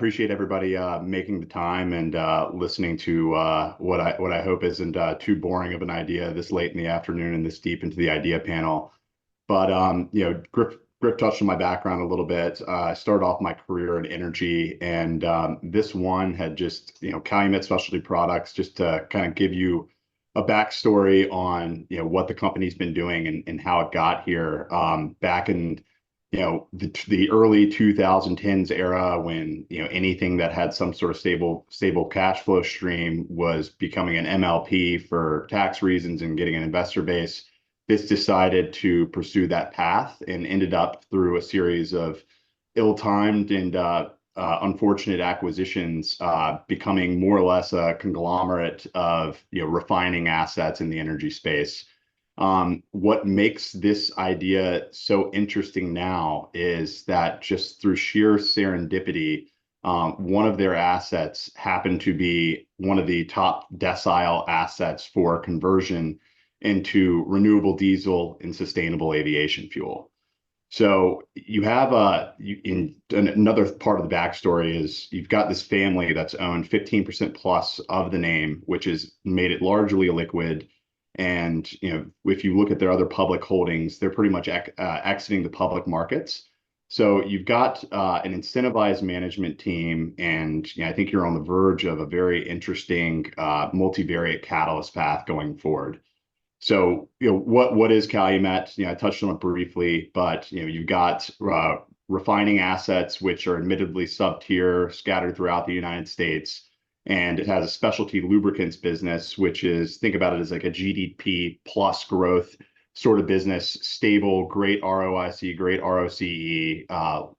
appreciate everybody making the time and listening to what I hope isn't too boring of an idea this late in the afternoon and this deep into the idea panel. But Griff touched on my background a little bit. I started off my career in energy, and this one had just Calumet Specialty Products, just to kind of give you a backstory on what the company's been doing and how it got here back in the early 2010s era, when anything that had some sort of stable cash flow stream was becoming an MLP for tax reasons and getting an investor base. This decided to pursue that path and ended up through a series of ill-timed and unfortunate acquisitions, becoming more or less a conglomerate of refining assets in the energy space. What makes this idea so interesting now is that just through sheer serendipity, one of their assets happened to be one of the top decile assets for conversion into renewable diesel and sustainable aviation fuel. So you have another part of the backstory is you've got this family that's owned 15% plus of the name, which has made it largely liquid. And if you look at their other public holdings, they're pretty much exiting the public markets. So you've got an incentivized management team, and I think you're on the verge of a very interesting multivariate catalyst path going forward. So what is Calumet? I touched on it briefly, but you've got refining assets which are admittedly sub-tier, scattered throughout the United States. And it has a specialty lubricants business, which is, think about it as like a GDP plus growth sort of business, stable, great ROIC, great ROCE,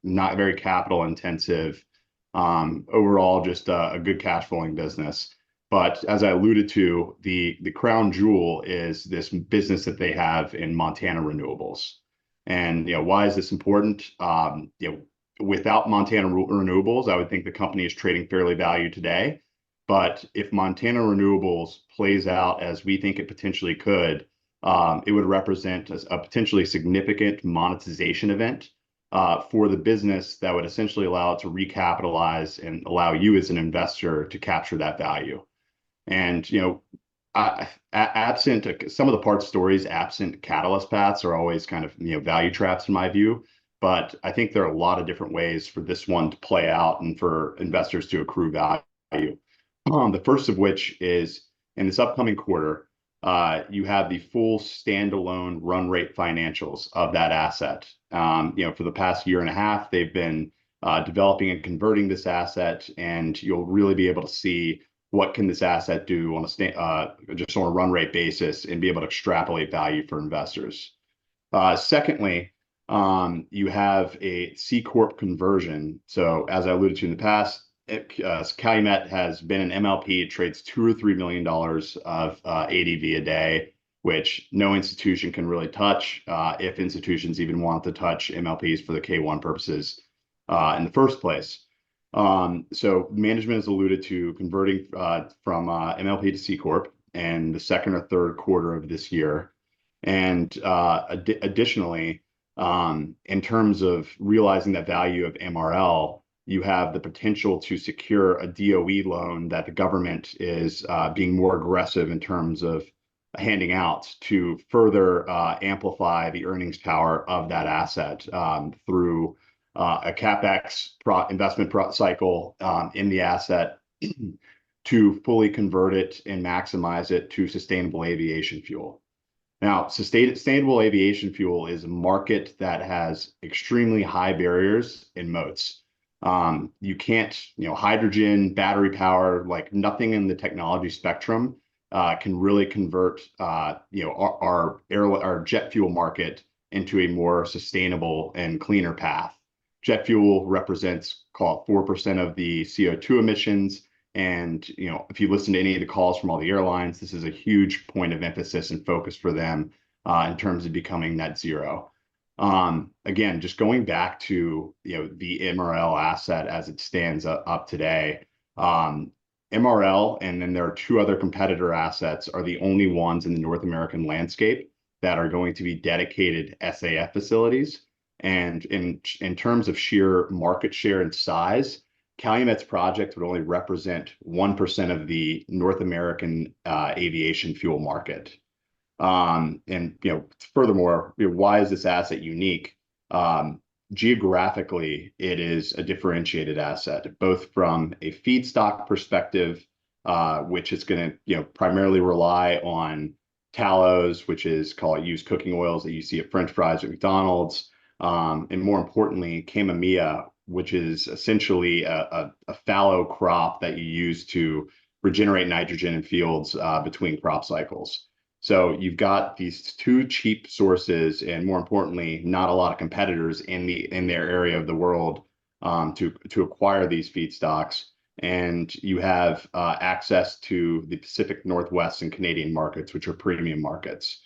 not very capital intensive, overall just a good cash flowing business. But as I alluded to, the crown jewel is this business that they have in Montana Renewables. And why is this important? Without Montana Renewables, I would think the company is trading fairly valued today. But if Montana Renewables plays out as we think it potentially could, it would represent a potentially significant monetization event for the business that would essentially allow it to recapitalize and allow you as an investor to capture that value. And absent some of the parts stories, absent catalyst paths are always kind of value traps in my view. But I think there are a lot of different ways for this one to play out and for investors to accrue value. The first of which is in this upcoming quarter, you have the full standalone run rate financials of that asset. For the past year and a half, they've been developing and converting this asset, and you'll really be able to see what can this asset do on just on a run rate basis and be able to extrapolate value for investors. Secondly, you have a C Corp conversion. So as I alluded to in the past, Calumet has been an MLP. It trades $2 or $3 million of ADV a day, which no institution can really touch, if institutions even want to touch MLPs for the K1 purposes in the first place. So management has alluded to converting from MLP to C Corp in the second or third quarter of this year. And additionally, in terms of realizing that value of MRL, you have the potential to secure a DOE loan that the government is being more aggressive in terms of handing out to further amplify the earnings power of that asset through a CapEx investment cycle in the asset to fully convert it and maximize it to sustainable aviation fuel. Now, sustainable aviation fuel is a market that has extremely high barriers and moats. You can't, hydrogen, battery power, like nothing in the technology spectrum can really convert, our jet fuel market into a more sustainable and cleaner path. Jet fuel represents, call it 4% of the CO2 emissions. And, if you listen to any of the calls from all the airlines, this is a huge point of emphasis and focus for them in terms of becoming net zero. Again, just going back to, the MRL asset as it stands up today, MRL, and then there are two other competitor assets, are the only ones in the North American landscape that are going to be dedicated SAF facilities. And in terms of sheer market share and size, Calumet's project would only represent 1% of the North American aviation fuel market. And furthermore, why is this asset unique? Geographically, it is a differentiated asset, both from a feedstock perspective, which is going to primarily rely on tallows, which is called used cooking oils that you see at French fries at McDonald's, and more importantly, chamomilla, which is essentially a fallow crop that you use to regenerate nitrogen in fields between crop cycles. So you've got these two cheap sources, and more importantly, not a lot of competitors in their area of the world to acquire these feedstocks. And you have access to the Pacific Northwest and Canadian markets, which are premium markets.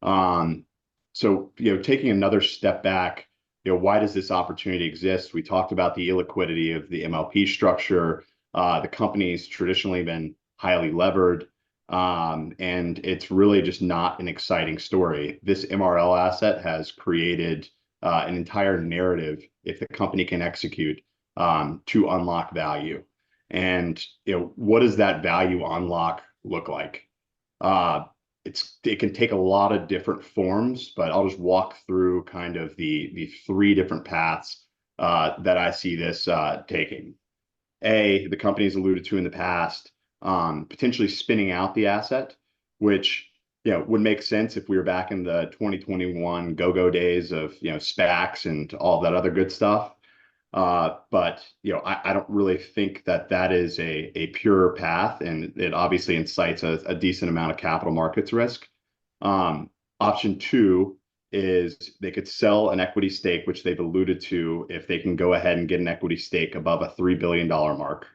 So taking another step back, why does this opportunity exist? We talked about the illiquidity of the MLP structure. The company's traditionally been highly levered. And it's really just not an exciting story. This MRL asset has created an entire narrative, if the company can execute, to unlock value. And what does that value unlock look like? It can take a lot of different forms, but I'll just walk through kind of the three different paths that I see this taking. The company's alluded to in the past, potentially spinning out the asset, which would make sense if we were back in the 2021 go-go days of SPACs and all that other good stuff. But I don't really think that is a pure path, and it obviously incites a decent amount of capital markets risk. Option two is they could sell an equity stake, which they've alluded to, if they can go ahead and get an equity stake above a $3 billion mark,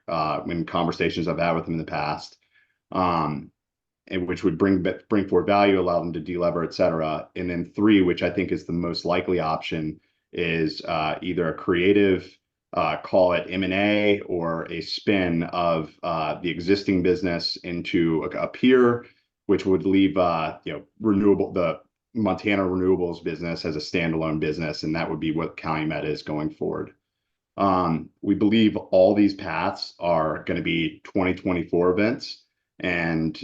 in conversations I've had with them in the past, and which would bring forward value, allow them to delever, et cetera. And then three, which I think is the most likely option, is either a creative, call it M&A, or a spin of the existing business into a peer, which would leave Renewable, the Montana Renewables business, as a standalone business, and that would be what Calumet is going forward. We believe all these paths are going to be 2024 events, and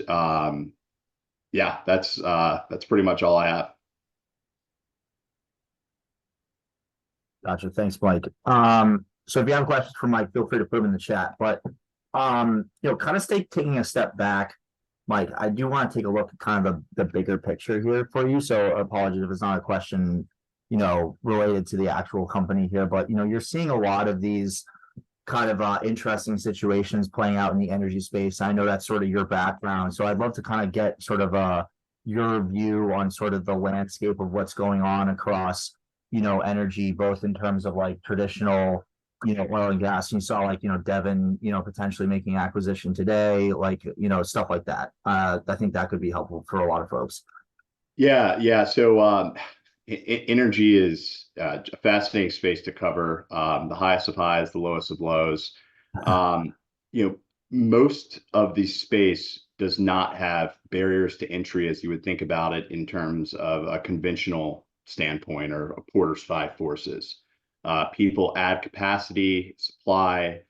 that's pretty much all I have. Gotcha. Thanks, Mike. So if you have questions for Mike, feel free to put them in the chat. But kind of taking a step back, Mike, I do want to take a look at kind of the bigger picture here for you. So apologies if it's not a question, related to the actual company here, but you're seeing a lot of these kind of interesting situations playing out in the energy space. I know that's sort of your background, so I'd love to kind of get sort of your view on sort of the landscape of what's going on across energy, both in terms of like traditional oil and gas. You saw like Devon potentially making acquisition today, like stuff like that. I think that could be helpful for a lot of folks. So energy is a fascinating space to cover. The highest of highs, the lowest of lows. Most of the space does not have barriers to entry as you would think about it in terms of a conventional standpoint, or a Porter's five forces. People add capacity, supply,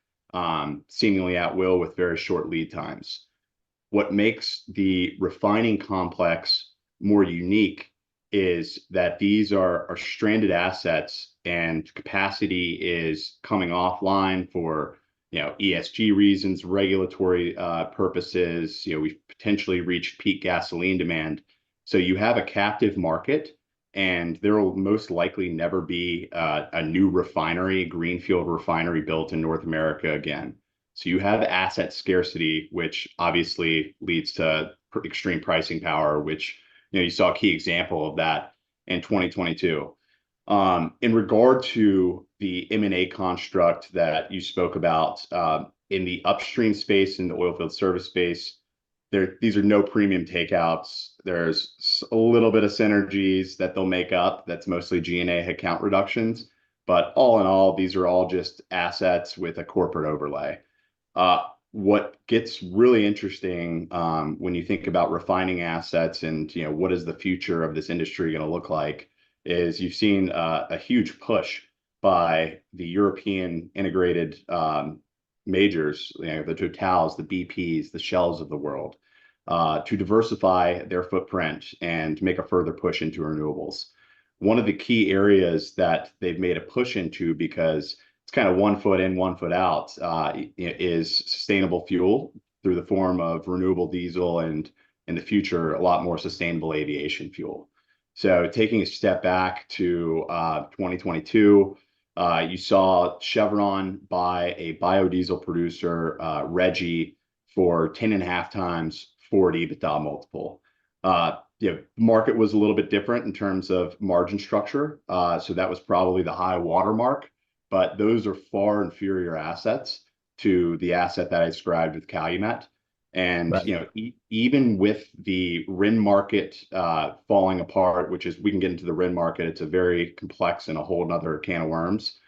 seemingly at will, with very short lead times. What makes the refining complex more unique is that these are stranded assets, and capacity is coming offline for ESG reasons, regulatory purposes. We've potentially reached peak gasoline demand. So you have a captive market, and there will most likely never be a new greenfield refinery built in North America again. So you have asset scarcity, which obviously leads to extreme pricing power, which you saw a key example of that in 2022. In regard to the M&A construct that you spoke about, in the upstream space, in the oilfield service space, these are no premium takeouts. There's a little bit of synergies that they'll make up. That's mostly G&A headcount reductions. But all in all, these are all just assets with a corporate overlay. What gets really interesting when you think about refining assets and what is the future of this industry going to look like, is you've seen a huge push by the European integrated majors, the Totals, the BPs, the Shells of the world, to diversify their footprint and make a further push into renewables. One of the key areas that they've made a push into, because it's kind of 1 foot in, 1 foot out, is sustainable fuel through the form of renewable diesel, and in the future, a lot more sustainable aviation fuel. So taking a step back to 2022, you saw Chevron buy a biodiesel producer, Reggie, for 10.5 times forward EBITDA multiple. Market was a little bit different in terms of margin structure. So that was probably the high watermark, but those are far inferior assets to the asset that I described with Calumet. And Right. Even with the RIN market falling apart, which is, we can get into the RIN market, it's a very complex and a whole nother can of worms.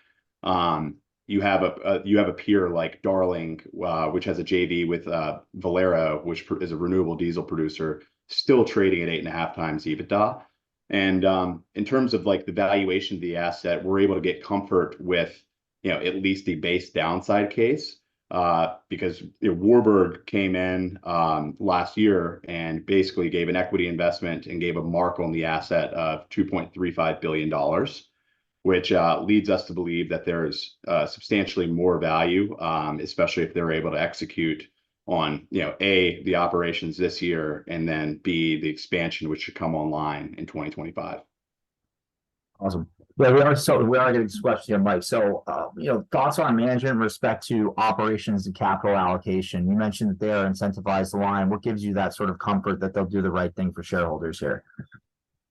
You have a peer like Darling, which has a JV with Valero, which is a renewable diesel producer, still trading at 8.5 times EBITDA. And in terms of like the valuation of the asset, we're able to get comfort with at least the base downside case, because Warburg came in last year and basically gave an equity investment and gave a mark on the asset of $2.35 billion, which leads us to believe that there's substantially more value, especially if they're able to execute on, A, the operations this year, and then B, the expansion, which should come online in 2025. Awesome. Yeah, we are getting questions here, Mike. So, thoughts on management in respect to operations and capital allocation. You mentioned that they are incentivized to line. What gives you that sort of comfort that they'll do the right thing for shareholders here?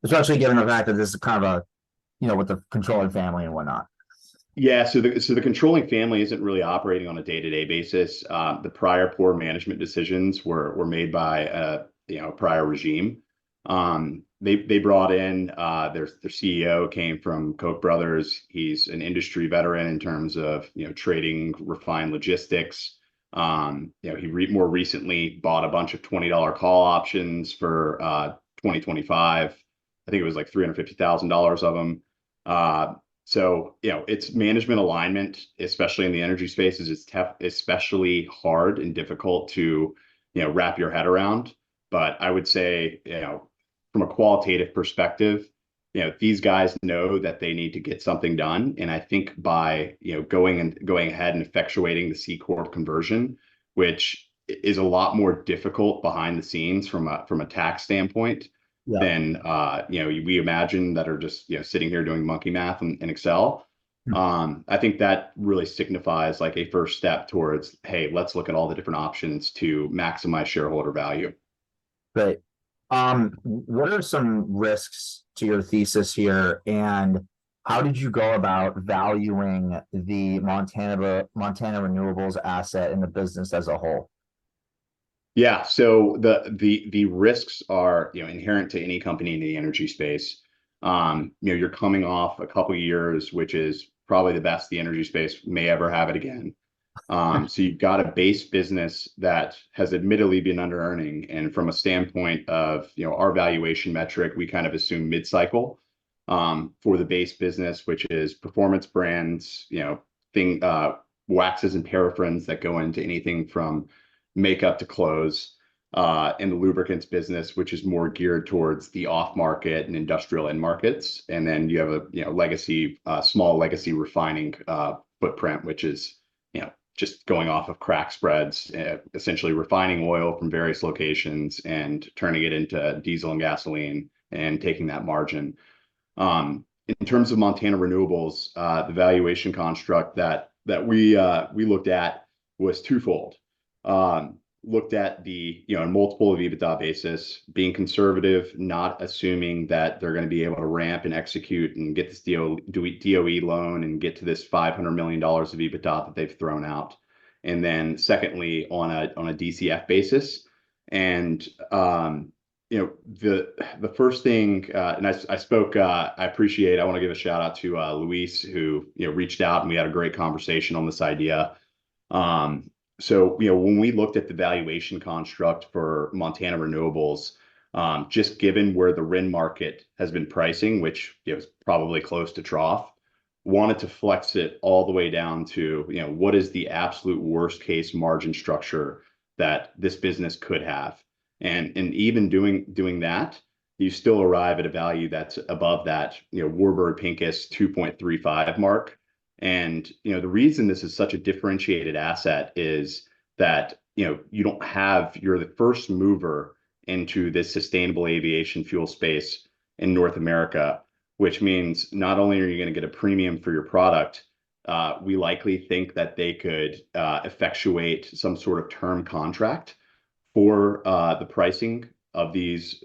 Especially given the fact that this is kind of with the controlling family and whatnot. Yeah, so the controlling family isn't really operating on a day-to-day basis. The prior poor management decisions were made by a prior regime. They brought in their CEO came from Koch brothers. He's an industry veteran in terms of trading refined logistics. He more recently bought a bunch of $20 call options for 2025. I think it was like $350,000 of them. So it's management alignment, especially in the energy spaces, is especially hard and difficult to wrap your head around. But I would say from a qualitative perspective, these guys know that they need to get something done, and I think by going ahead and effectuating the C Corp conversion, which is a lot more difficult behind the scenes from a tax standpoint Yeah. than we imagine, that are just sitting here doing monkey math in Excel. I think that really signifies like a first step towards, hey, let's look at all the different options to maximize shareholder value. Great. What are some risks to your thesis here, and how did you go about valuing the Montana Renewables asset in the business as a whole? Yeah, so the risks are inherent to any company in the energy space. You're coming off a couple of years, which is probably the best the energy space may ever have it again. So you've got a base business that has admittedly been under earning, and from a standpoint of our valuation metric, we kind of assume mid-cycle for the base business, which is performance brands, waxes and paraffins that go into anything from makeup to clothes, and the lubricants business, which is more geared towards the off market and industrial end markets. And then you have a small legacy refining footprint, which is just going off of crack spreads, essentially refining oil from various locations and turning it into diesel and gasoline and taking that margin. In terms of Montana Renewables, the valuation construct that we looked at was twofold. Looked at the multiple of EBITDA basis, being conservative, not assuming that they're going to be able to ramp and execute and get this DOE loan and get to this $500 million of EBITDA that they've thrown out. And then secondly, on a DCF basis. And the first thing, and I spoke, I want to give a shout out to Luis, who reached out, and we had a great conversation on this idea. So, when we looked at the valuation construct for Montana Renewables, just given where the RIN market has been pricing, which is probably close to trough, wanted to flex it all the way down to, what is the absolute worst case margin structure that this business could have. And even doing that, you still arrive at a value that's above that, Warburg Pincus 2.35 mark. And, the reason this is such a differentiated asset is that, you're the first mover into this sustainable aviation fuel space in North America, which means not only are you going to get a premium for your product, we likely think that they could effectuate some sort of term contract for the pricing of these,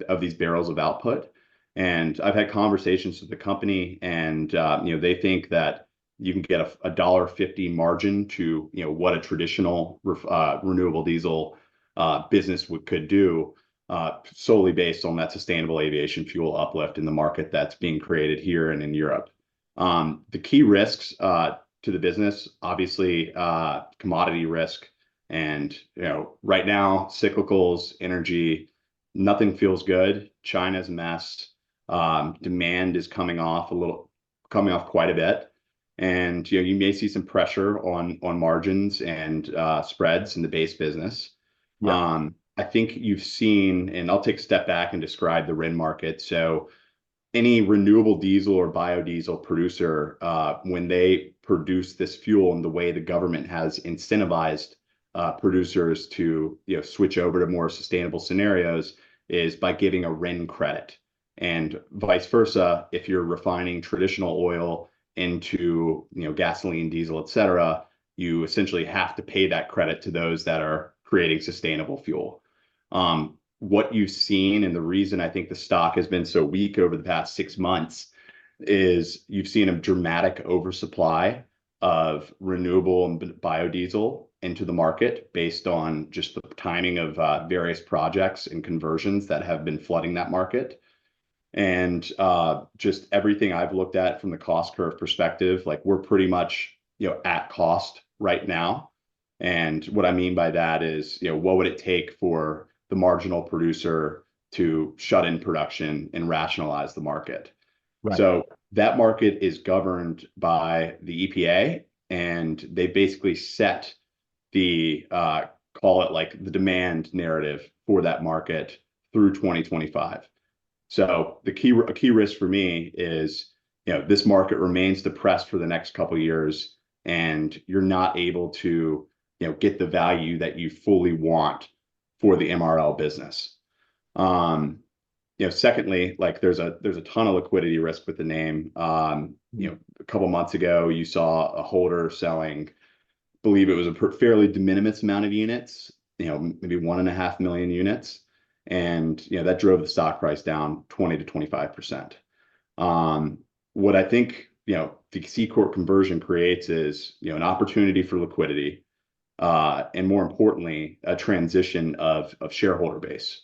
of these barrels of output. And I've had conversations with the company, and they think that you can get a $1.50 margin to what a traditional renewable diesel business could do, solely based on that sustainable aviation fuel uplift in the market that's being created here and in Europe. The key risks to the business, obviously, commodity risk, and right now, cyclicals, energy, nothing feels good. China's a mess. Demand is coming off quite a bit. And you may see some pressure on margins and spreads in the base business. Yeah. I think you've seen, and I'll take a step back and describe the RIN market. So any renewable diesel or biodiesel producer, when they produce this fuel, and the way the government has incentivized producers to switch over to more sustainable scenarios, is by giving a RIN credit. And vice versa, if you're refining traditional oil into gasoline, diesel, et cetera, you essentially have to pay that credit to those that are creating sustainable fuel. What you've seen, and the reason I think the stock has been so weak over the past 6 months, is you've seen a dramatic oversupply of renewable and biodiesel into the market based on just the timing of various projects and conversions that have been flooding that market. And just everything I've looked at from the cost curve perspective, like, we're pretty much at cost right now. And what I mean by that is, what would it take for the marginal producer to shut in production and rationalize the market? Right. So that market is governed by the EPA, and they basically set the call it like the demand narrative for that market through 2025. So a key risk for me is, this market remains depressed for the next couple of years, and you're not able to get the value that you fully want for the MRL business. Secondly, like, there's a ton of liquidity risk with the name. A couple months ago, you saw a holder selling, believe it was a fairly de minimis amount of units, maybe 1.5 million units. And that drove the stock price down 20 to 25%. What I think the C Corp conversion creates is an opportunity for liquidity, and more importantly, a transition of shareholder base.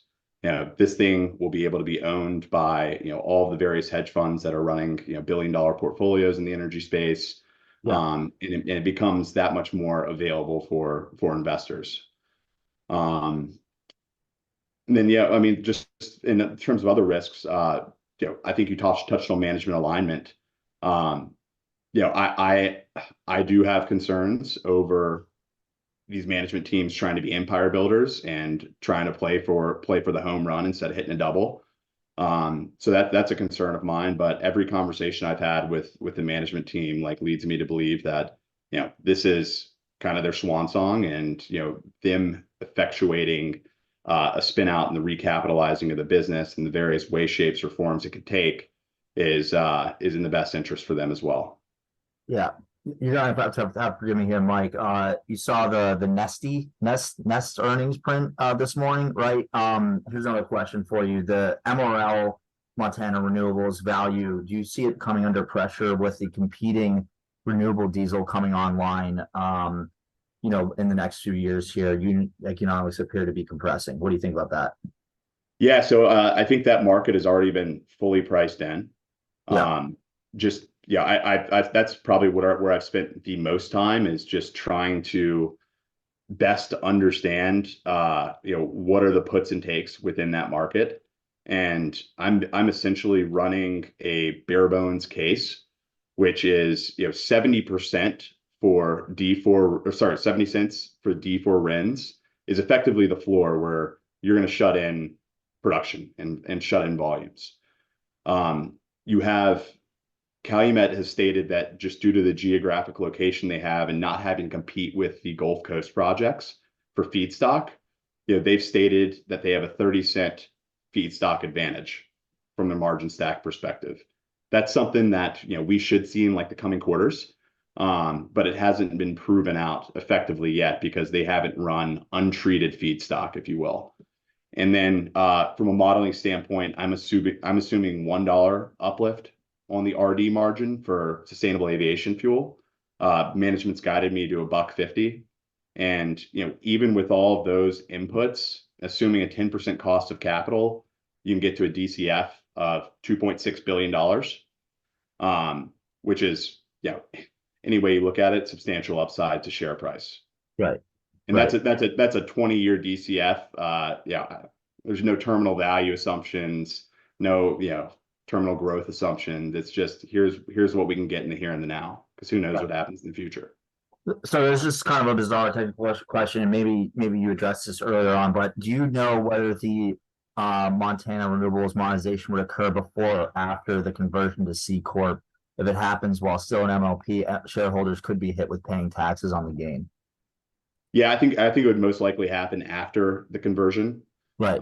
This thing will be able to be owned by all the various hedge funds that are running billion-dollar portfolios in the energy space. Yeah. And it becomes that much more available for investors. And then, I mean, just in terms of other risks, I think you touched on management alignment. I do have concerns over these management teams trying to be empire builders and trying to play for the home run instead of hitting a double. So that's a concern of mine. But every conversation I've had with the management team leads me to believe that this is kind of their swan song, and them effectuating a spin out and the recapitalizing of the business and the various ways, shapes, or forms it could take is in the best interest for them as well. Yeah. You're gonna have to forgive me here, Mike. You saw the Nest earnings print this morning, right? Here's another question for you. The MRL Montana Renewables value, do you see it coming under pressure with the competing renewable diesel coming online in the next few years here? Economics appear to be compressing. What do you think about that? Yeah, so I think that market has already been fully priced in. Yeah. That's probably where I've spent the most time, is just trying to best understand what are the puts and takes within that market. And I'm essentially running a bare bones case which is 70% for D4, or sorry, 70 cents for D4 RINs is effectively the floor where you're going to shut in production and shut in volumes. You have Calumet has stated that just due to the geographic location they have and not having to compete with the Gulf Coast projects for feedstock, they've stated that they have a 30-cent feedstock advantage from the margin stack perspective. That's something that we should see in like the coming quarters, but it hasn't been proven out effectively yet because they haven't run untreated feedstock, if you will. And then from a modeling standpoint, I'm assuming $1 uplift on the RD margin for sustainable aviation fuel. Management's guided me to $1.50. And even with all of those inputs, assuming a 10% cost of capital, you can get to a DCF of $2.6 billion, which is, any way you look at it, substantial upside to share price. Right. And that's a 20-year DCF. There's no terminal value assumptions, no terminal growth assumptions. It's just here's what we can get in the here and the now, because who knows what happens in the future. So there's just kind of a bizarre technical question, and maybe you addressed this earlier on, but do you know whether the Montana Renewables monetization would occur before or after the conversion to C Corp? If it happens while still an MLP, shareholders could be hit with paying taxes on the gain. Yeah, I think it would most likely happen after the conversion. Right.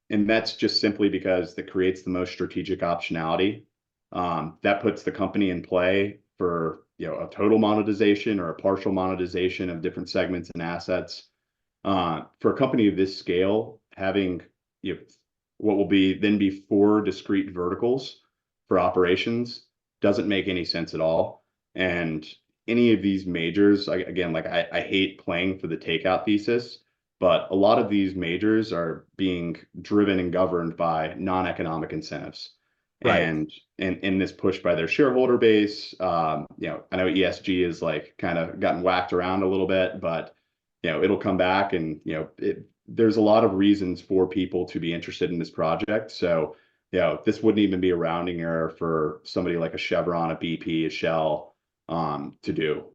And that's just simply because that creates the most strategic optionality. That puts the company in play for a total monetization or a partial monetization of different segments and assets. For a company of this scale, having what will be 4 discrete verticals for operations doesn't make any sense at all. And any of these majors, I hate playing for the takeout thesis, but a lot of these majors are being driven and governed by non-economic incentives. Right. And in this push by their shareholder base, I know ESG is like kind of gotten whacked around a little bit, but it'll come back, and there's a lot of reasons for people to be interested in this project. So this wouldn't even be a rounding error for somebody like a Chevron, a BP, a Shell to do.